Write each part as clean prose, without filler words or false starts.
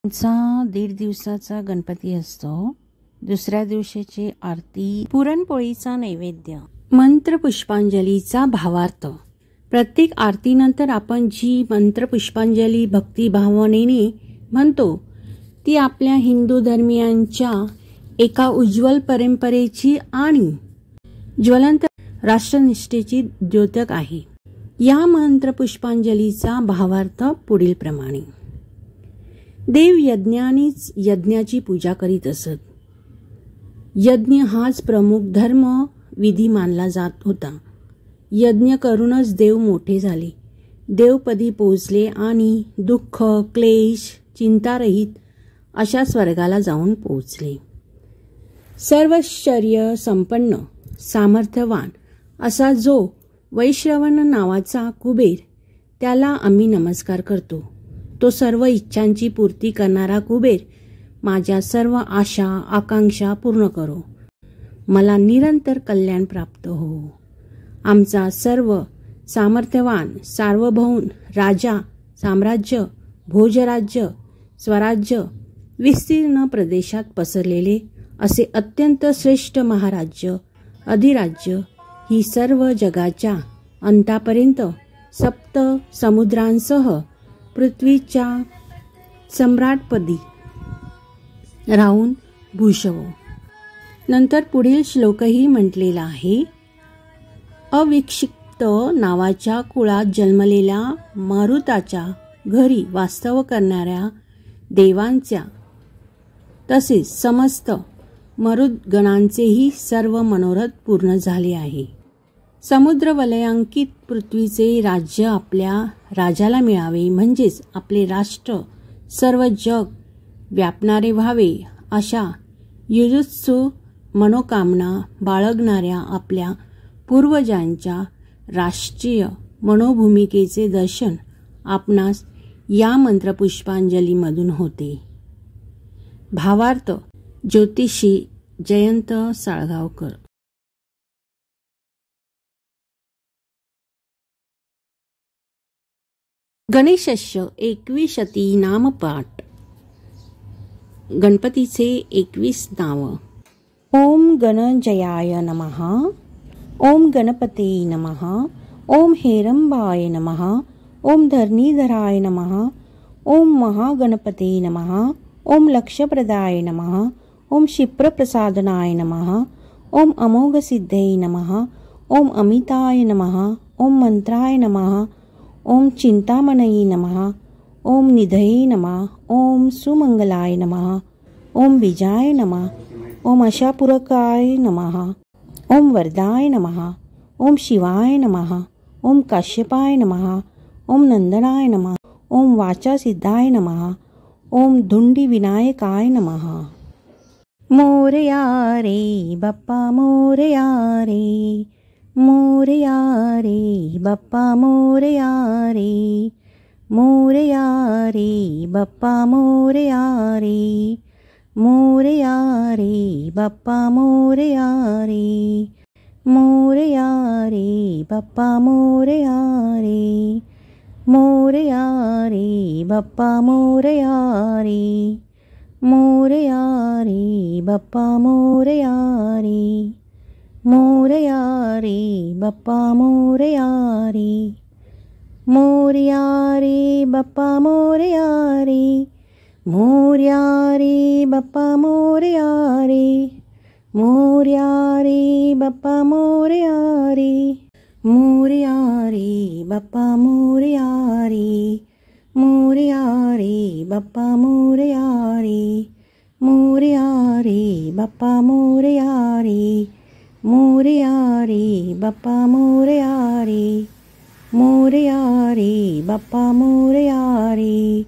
चा 1.5 दिवसाचा गणपती असतो. दुसऱ्या दिवशीची आरती, पुरणपोळीचा नैवेद्य, मंत्र पुष्पांजलीचा भावार्थ. प्रत्येक आरतीनंतर आपण जी मंत्र पुष्पांजली भक्ती भावनेने म्हणतो ती आपल्या हिंदू धर्मियांच्या एका उज्ज्वल परंपरेची आणि ज्वलंत राष्ट्रनिष्ठेची द्योतक आहे. या मंत्र पुष्पांजलीचा भावार्थ पुढील प्रमाणे. देव यज्ञानेच यज्ञाची पूजा करीत असत. यज्ञ हाच प्रमुख धर्म विधी मानला जात होता. यज्ञ करूनच देव मोठे झाले, देवपदी पोहोचले आणि दुःख क्लेश चिंतारहित अशा स्वर्गाला जाऊन पोहोचले. सर्वैश्वर्य संपन्न सामर्थ्यवान असा जो वैश्रवण नावाचा कुबेर, त्याला आम्ही नमस्कार करतो. तो सर्व इच्छांची पूर्ती करणारा कुबेर माझ्या सर्व आशा आकांक्षा पूर्ण करो, मला निरंतर कल्याण प्राप्त हो. आमचा सर्व सामर्थ्यवान सार्वभौम राजा साम्राज्य भोजराज्य स्वराज्य विस्तीर्ण प्रदेशात पसरलेले असे अत्यंत श्रेष्ठ महाराज्य अधिराज्य ही सर्व जगाच्या अंतापर्यंत सप्त समुद्रांसह पृथ्वीच्या सम्राटपदी राहून भूषवो. नंतर पुढील श्लोकही म्हटलेला आहे. अविक्षिप्त नावाच्या कुळात जन्मलेल्या मारुताच्या घरी वास्तव करणाऱ्या देवांच्या तसेच समस्त मरुद्गणांचेही सर्व मनोरथ पूर्ण झाले आहे. समुद्र वलयांकित पृथ्वीचे राज्य आपल्या राजाला मिळावे, म्हणजेच आपले राष्ट्र सर्व जग व्यापणारे व्हावे, अशा युजुत्सु मनोकामना बाळगणाऱ्या आपल्या पूर्वजांच्या राष्ट्रीय मनोभूमिकेचे दर्शन आपणास या मंत्रपुष्पांजलीमधून होते. भावार्थ. ज्योतिषी जयंत साळगावकर. गणेशस्य 21 नामपाठ. गणपतीचे 21 नाव. ओम गणजयाय नमः. ओम गणपते नमः. ओम हेरंबाय नमः. ओम धरणीधराय नमः. ओम महागणपते नमः. ओम लक्षप्रदाय नमः. ओम क्षिप्रप्रसादनाय नमः. ओम अमोघसिद्धये नमः. ओम अमिताय नमः. ओम मंत्राय नमः. ओम चिंतामणये नमः. ओम निधये नमः. ओम सुमंगलाय नमः. ओम बीजाय नमः. ओम आशापूरकाय नमः. ओम वरदाय नमः. ओम शिवाय नमः. ओम काश्यपाय नमः. ओम नंदनाय नमः. ओम वाचासिद्धाय नमः. ओम धुंडी विनायकाय नमः. मोरया रे बाप्पा मोरया रे. मोरया रे बाप्पा मोरया रे. मोरया रे बाप्पा मोरया रे. मोरया रे बाप्पा मोरया रे. मोरया रे बाप्पा मोरया रे. मोरया रे बाप्पा मोरया रे. मोरया रे बाप्पा मोरया रे. मोरया रे बाप्पा मोरया रे. मोरया रे बाप्पा मोरया रे. मोरया रे बाप्पा मोरया रे. मोरया रे बाप्पा मोरया रे. मोरया रे बाप्पा मोरया रे. मोरया रे बाप्पा मोरया रे. मोरया रे बाप्पा मोरया रे. मोरया रे बाप्पा मोरया रे. मोरया रे बाप्पा मोरया रे.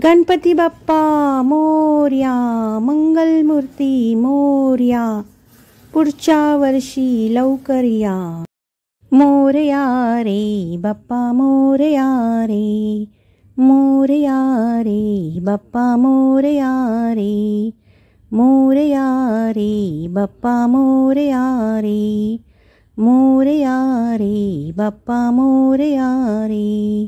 गणपती बाप्पा मोरया. मंगलमूर्ती मोरया. पुढच्या वर्षी लवकर या. मोरया रे बाप्पा मोरया रे. मोरया रे बाप्पा मोरया रे. मोरया रे बाप्पा मोरया रे. मोरया रे बाप्पा मोरया रे.